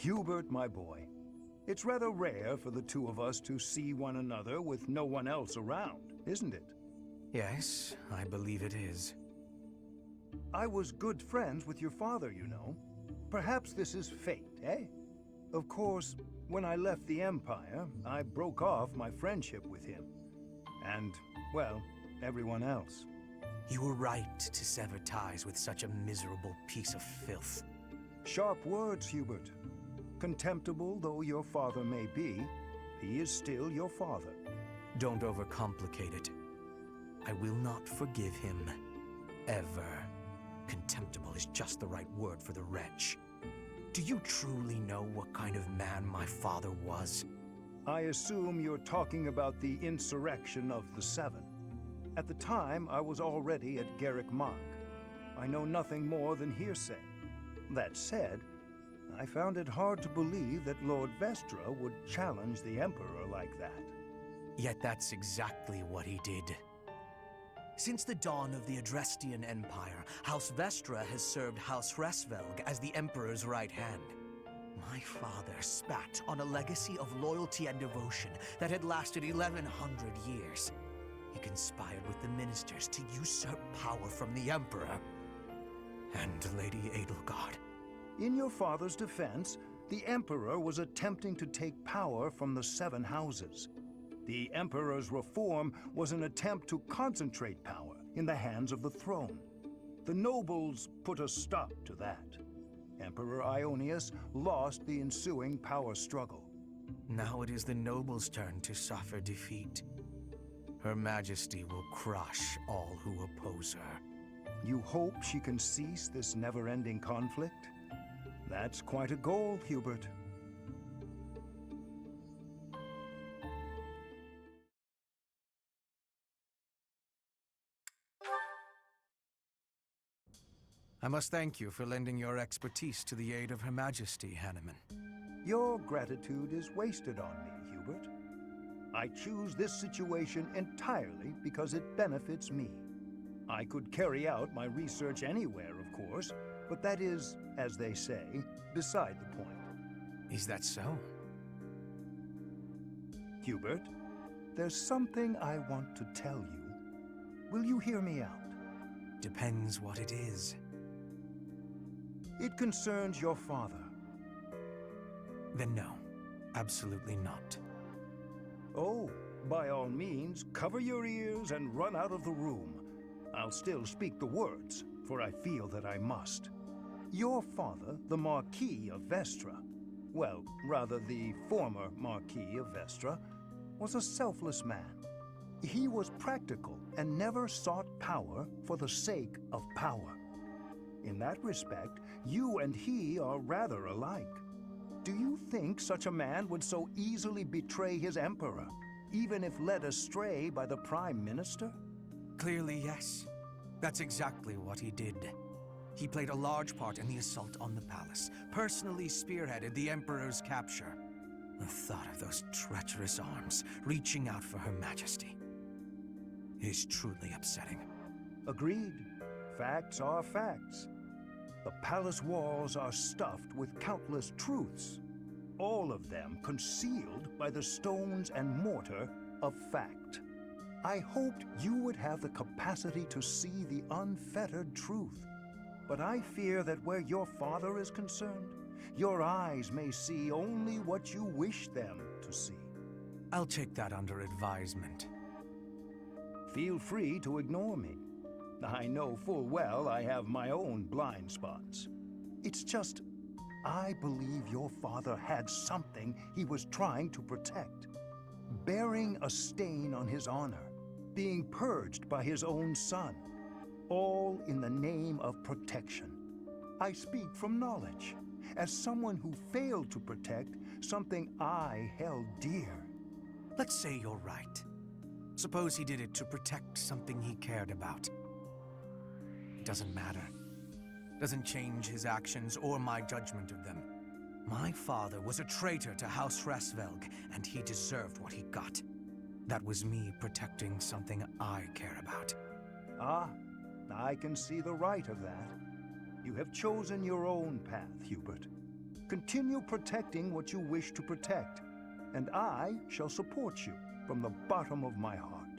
Hubert, my boy, it's rather rare for the two of us to see one another with no one else around, isn't it? Yes, I believe it is. I was good friends with your father, you know. Perhaps this is fate, eh? Of course, when I left the Empire, I broke off my friendship with him. And, well, everyone else. You were right to sever ties with such a miserable piece of filth. Sharp words, Hubert. Contemptible though your father may be, he is still your father. Don't overcomplicate it. I will not forgive him. Ever. Contemptible is just the right word for the wretch. Do you truly know what kind of man my father was? I assume you're talking about the insurrection of the Seven. At the time, I was already at Garrick Mach. I know nothing more than hearsay. That said, I found it hard to believe that Lord Vestra would challenge the Emperor like that. Yet that's exactly what he did. Since the dawn of the Adrestian Empire, House Vestra has served House Hresvelg as the Emperor's right hand. My father spat on a legacy of loyalty and devotion that had lasted 1100 years. He conspired with the ministers to usurp power from the Emperor and Lady Edelgard. In your father's defense, the Emperor was attempting to take power from the Seven Houses. The Emperor's reform was an attempt to concentrate power in the hands of the throne. The nobles put a stop to that. Emperor Ionius lost the ensuing power struggle. Now it is the nobles' turn to suffer defeat. Her Majesty will crush all who oppose her. You hope she can cease this never-ending conflict? That's quite a goal, Hubert. I must thank you for lending your expertise to the aid of Her Majesty, Hanneman. Your gratitude is wasted on me, Hubert. I choose this situation entirely because it benefits me. I could carry out my research anywhere, of course, but that is, as they say, beside the point. Is that so? Hubert, there's something I want to tell you. Will you hear me out? Depends what it is. It concerns your father. Then no, absolutely not. Oh, by all means, cover your ears and run out of the room. I'll still speak the words, for I feel that I must. Your father, the Marquis of Vestra, well, rather the former Marquis of Vestra, was a selfless man. He was practical and never sought power for the sake of power. In that respect, you and he are rather alike. Do you think such a man would so easily betray his emperor, even if led astray by the Prime Minister? Clearly, yes. That's exactly what he did. He played a large part in the assault on the palace, personally spearheaded the Emperor's capture. The thought of those treacherous arms reaching out for Her Majesty is truly upsetting. Agreed. Facts are facts. The palace walls are stuffed with countless truths, all of them concealed by the stones and mortar of fact. I hoped you would have the capacity to see the unfettered truth, but I fear that where your father is concerned, your eyes may see only what you wish them to see. I'll take that under advisement. Feel free to ignore me. I know full well I have my own blind spots. It's just, I believe your father had something he was trying to protect. Bearing a stain on his honor, being purged by his own son, all in the name of protection. I speak from knowledge, as someone who failed to protect something I held dear. Let's say you're right. Suppose he did it to protect something he cared about. It doesn't matter. Doesn't change his actions or my judgment of them. My father was a traitor to House Hresvelg, and he deserved what he got. That was me protecting something I care about. Ah, I can see the right of that. You have chosen your own path, Hubert. Continue protecting what you wish to protect, and I shall support you from the bottom of my heart.